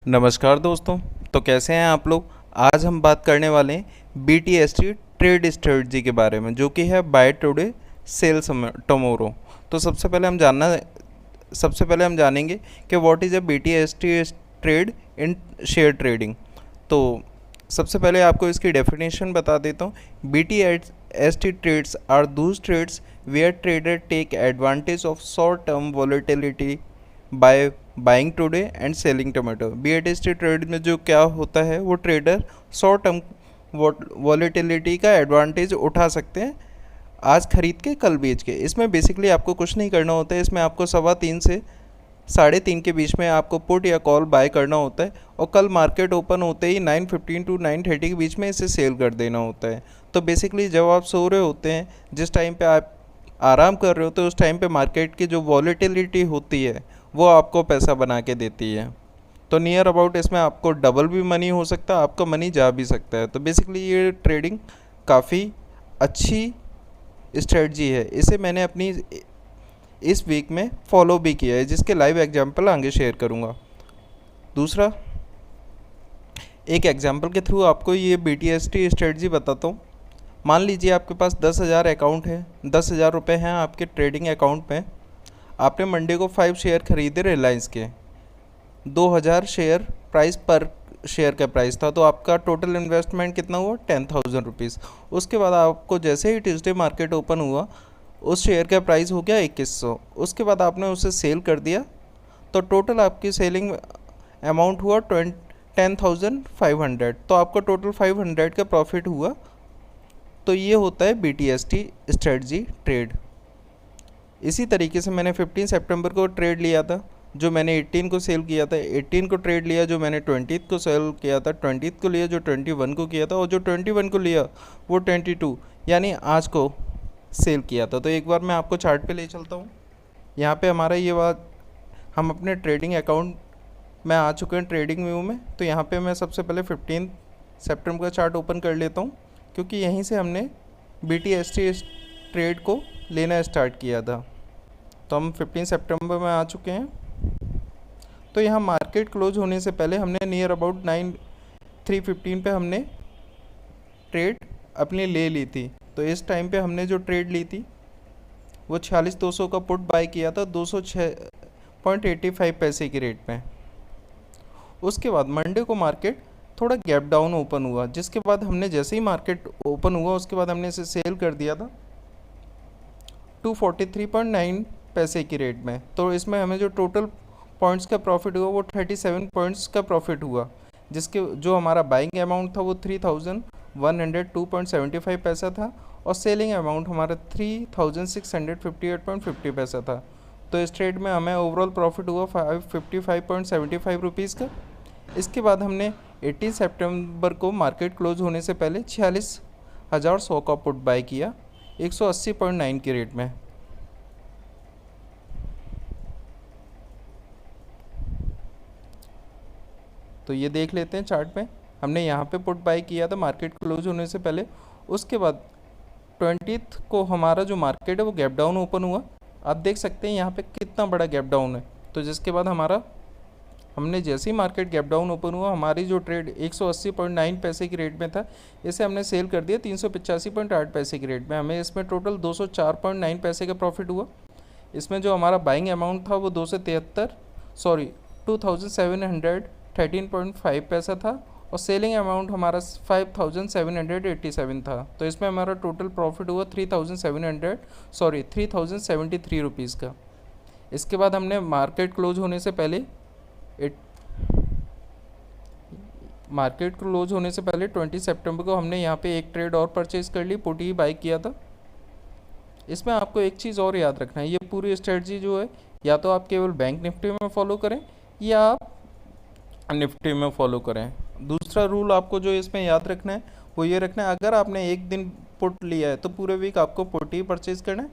नमस्कार दोस्तों। तो कैसे हैं आप लोग। आज हम बात करने वाले हैं BTST ट्रेड स्ट्रेटजी के बारे में, जो कि है बाय टुडे सेल टुमारो। तो सबसे पहले हम जानेंगे कि what is a BTST trade in share trading. तो सबसे पहले आपको इसकी डेफिनेशन बता देता हूँ। BTST trades are those trades where trader take advantage of short term volatility by buying today and selling tomorrow. BTST trade में जो क्या होता है, वो ट्रेडर शॉर्ट टर्म वॉलेटिलिटी का एडवांटेज उठा सकते हैं, आज खरीद के कल बेच के। इसमें बेसिकली आपको कुछ नहीं करना होता है। इसमें आपको 3:15 से 3:30 के बीच में आपको पुट या कॉल बाय करना होता है, और कल मार्केट ओपन होते ही 9:15 टू 9:30 के बीच में इसे सेल कर देना होता है। तो बेसिकली जब आप सो रहे होते हैं, जिस टाइम पे आप आराम कर रहे होते हैं, उस टाइम पे मार्केट की जो वॉलेटिलिटी होती है वो आपको पैसा बना के देती है। तो नियर अबाउट इसमें आपको डबल भी मनी हो सकता है, आपका मनी जा भी सकता है। तो बेसिकली ये ट्रेडिंग काफ़ी अच्छी स्ट्रेटजी है। इसे मैंने अपनी इस वीक में फॉलो भी किया है, जिसके लाइव एग्जांपल आगे शेयर करूँगा। दूसरा, एक एग्जांपल के थ्रू आपको ये BTST स्ट्रेटजी बताता हूँ। मान लीजिए आपके पास 10,000 अकाउंट है, 10,000 रुपये हैं आपके ट्रेडिंग अकाउंट में। आपने मंडे को 5 शेयर खरीदे रिलायंस के, 2,000 शेयर प्राइस पर शेयर का प्राइस था। तो आपका टोटल इन्वेस्टमेंट कितना हुआ, 10,000 रुपीज़। उसके बाद आपको जैसे ही ट्यूसडे मार्केट ओपन हुआ, उस शेयर का प्राइस हो गया 2100। उसके बाद आपने उसे सेल कर दिया, तो टोटल आपकी सेलिंग अमाउंट हुआ 10,500। तो आपका टोटल 500 का प्रॉफिट हुआ। तो ये होता है BTST स्ट्रेटजी ट्रेड। इसी तरीके से मैंने 15 सितंबर को ट्रेड लिया था, जो मैंने 18 को सेल किया था। 18 को ट्रेड लिया, जो मैंने 20 को सेल किया था। 20 को लिया, जो 21 को किया था। और जो 21 को लिया वो 22 यानी आज को सेल किया था। तो एक बार मैं आपको चार्ट पे ले चलता हूँ। यहाँ पे हमारा ये बात, हम अपने ट्रेडिंग अकाउंट में आ चुके हैं ट्रेडिंग व्यू में। तो यहाँ पे मैं सबसे पहले 15 सितंबर का चार्ट ओपन कर लेता हूँ, क्योंकि यहीं से हमने BTST ट्रेड को लेना स्टार्ट किया था। तो हम 15 सितंबर में आ चुके हैं। तो यहाँ मार्केट क्लोज होने से पहले हमने नियर अबाउट 3:15 पे हमने ट्रेड अपनी ले ली थी। तो इस टाइम पे हमने जो ट्रेड ली थी वो 46,200 का पुट बाय किया था, 206.85 पैसे की रेट में। उसके बाद मंडे को मार्केट थोड़ा गैप डाउन ओपन हुआ, जिसके बाद हमने जैसे ही मार्केट ओपन हुआ उसके बाद हमने इसे सेल कर दिया था 243.9 पैसे की रेट में। तो इसमें हमें जो टोटल पॉइंट्स का प्रॉफिट हुआ वो 37 पॉइंट्स का प्रॉफिट हुआ, जिसके जो हमारा बाइंग अमाउंट था वो 3,102.75 पैसा था, और सेलिंग अमाउंट हमारा 3,658.50 पैसा था। तो इस ट्रेड में हमें ओवरऑल प्रॉफिट हुआ 555.75 रुपीज़ का। इसके बाद हमने 18 सितंबर को मार्केट क्लोज होने से पहले 46,100 का पुट बाय किया 180.9 की रेट में। तो ये देख लेते हैं चार्ट में, हमने यहाँ पे पुट बाय किया था मार्केट क्लोज होने से पहले। उसके बाद 20 को हमारा जो मार्केट है वो गैप डाउन ओपन हुआ। आप देख सकते हैं यहाँ पे कितना बड़ा गैप डाउन है। तो जिसके बाद हमने जैसे ही मार्केट गैप डाउन ओपन हुआ, हमारी जो ट्रेड 180.9 पैसे की रेट में था, इसे हमने सेल कर दिया 385.8 पैसे की रेट में। हमें इसमें टोटल 204.9 पैसे का प्रॉफिट हुआ। इसमें जो हमारा बाइंग अमाउंट था वो 2,713.5 पैसा था, और सेलिंग अमाउंट हमारा 5,787 था। तो इसमें हमारा टोटल प्रॉफिट हुआ 3,073 रुपीज़ का। इसके बाद हमने मार्केट क्लोज होने से पहले 20 सितंबर को हमने यहाँ पे एक ट्रेड और परचेज़ कर ली, पुट ही बाई किया था। इसमें आपको एक चीज़ और याद रखना है, ये पूरी स्ट्रेटजी जो है, या तो आप केवल बैंक निफ्टी में फॉलो करें या आप निफ्टी में फॉलो करें। दूसरा रूल आपको जो इसमें याद रखना है वो ये रखना है, अगर आपने एक दिन पुट लिया है तो पूरे वीक आपको पुट ही परचेज़ करना है,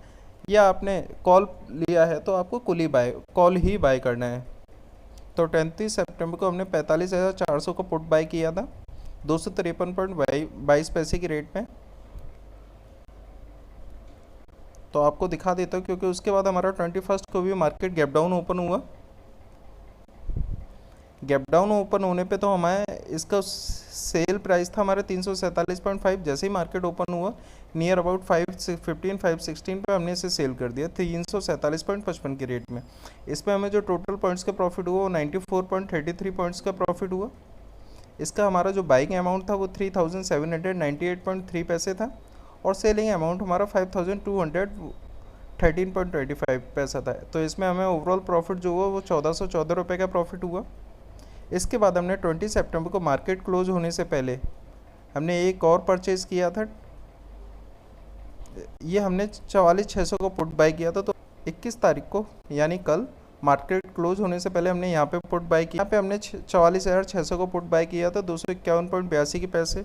या आपने कॉल लिया है तो आपको कॉल ही बाय करना है। तो 29 सितंबर को हमने 45,400 का पुट बाय किया था 253.22 पैसे की रेट में। तो आपको दिखा देता हूँ, क्योंकि उसके बाद हमारा 21 को भी मार्केट गैप डाउन ओपन हुआ। गैप डाउन ओपन होने पे तो हमारे इसका सेल प्राइस था हमारे 347.5। जैसे ही मार्केट ओपन हुआ नियर अबाउट 516 पे हमने इसे सेल कर दिया 347.55 के रेट में। इसमें हमें जो टोटल पॉइंट्स का प्रॉफिट हुआ वो 94.33 पॉइंट्स का प्रॉफिट हुआ। इसका हमारा जो बाइंग अमाउंट था वो 3798.3 पैसे था और सेलिंग अमाउंट हमारा 5213.25 पैसा था। तो इसमें हमें ओवरऑल प्रॉफिट जो हुआ वो 1414 रुपये का प्रॉफिट हुआ। इसके बाद हमने 20 सितंबर को मार्केट क्लोज होने से पहले हमने एक और परचेज़ किया था। ये हमने 44,600 को पुट बाई किया था। तो 21 तारीख को यानी कल मार्केट क्लोज होने से पहले हमने यहाँ पे पुट बाई किया। यहाँ पे हमने 44,600 को पुट बाई किया था 251.82 के पैसे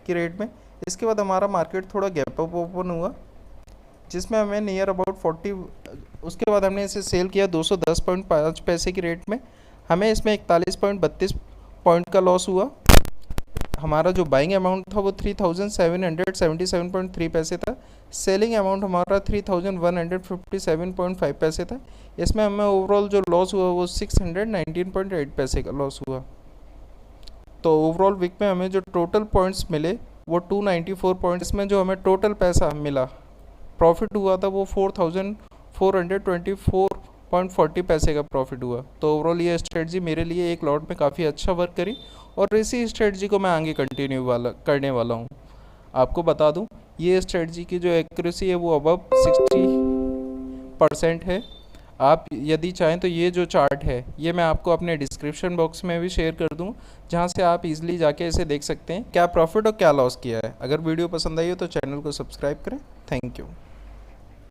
की रेट में। इसके बाद हमारा मार्केट थोड़ा गैप अप ओपन हुआ जिसमें हमें नियर अबाउट 40, उसके बाद हमने इसे सेल किया 210.5 पैसे की रेट में। हमें इसमें 41.32 पॉइंट का लॉस हुआ। हमारा जो बाइंग अमाउंट था वो 3777.3 पैसे था। सेलिंग अमाउंट हमारा 3157.5 पैसे था। इसमें हमें ओवरऑल जो लॉस हुआ वो 619.8 पैसे का लॉस हुआ। तो ओवरऑल वीक में हमें जो टोटल पॉइंट्स मिले वो 294 पॉइंट्स में जो हमें टोटल पैसा मिला प्रॉफिट हुआ था वो 4424.40 पैसे का प्रॉफिट हुआ। तो ओवरऑल ये स्ट्रेटजी मेरे लिए एक लॉट में काफ़ी अच्छा वर्क करी और इसी स्ट्रेटजी को मैं आगे कंटिन्यू करने वाला हूँ। आपको बता दूँ ये स्ट्रेटजी की जो एक्यूरेसी है वो अबव 60% है। आप यदि चाहें तो ये जो चार्ट है ये मैं आपको अपने डिस्क्रिप्शन बॉक्स में भी शेयर कर दूँ जहाँ से आप इजीली जाके इसे देख सकते हैं क्या प्रॉफिट और क्या लॉस किया है। अगर वीडियो पसंद आई हो तो चैनल को सब्सक्राइब करें। Thank you.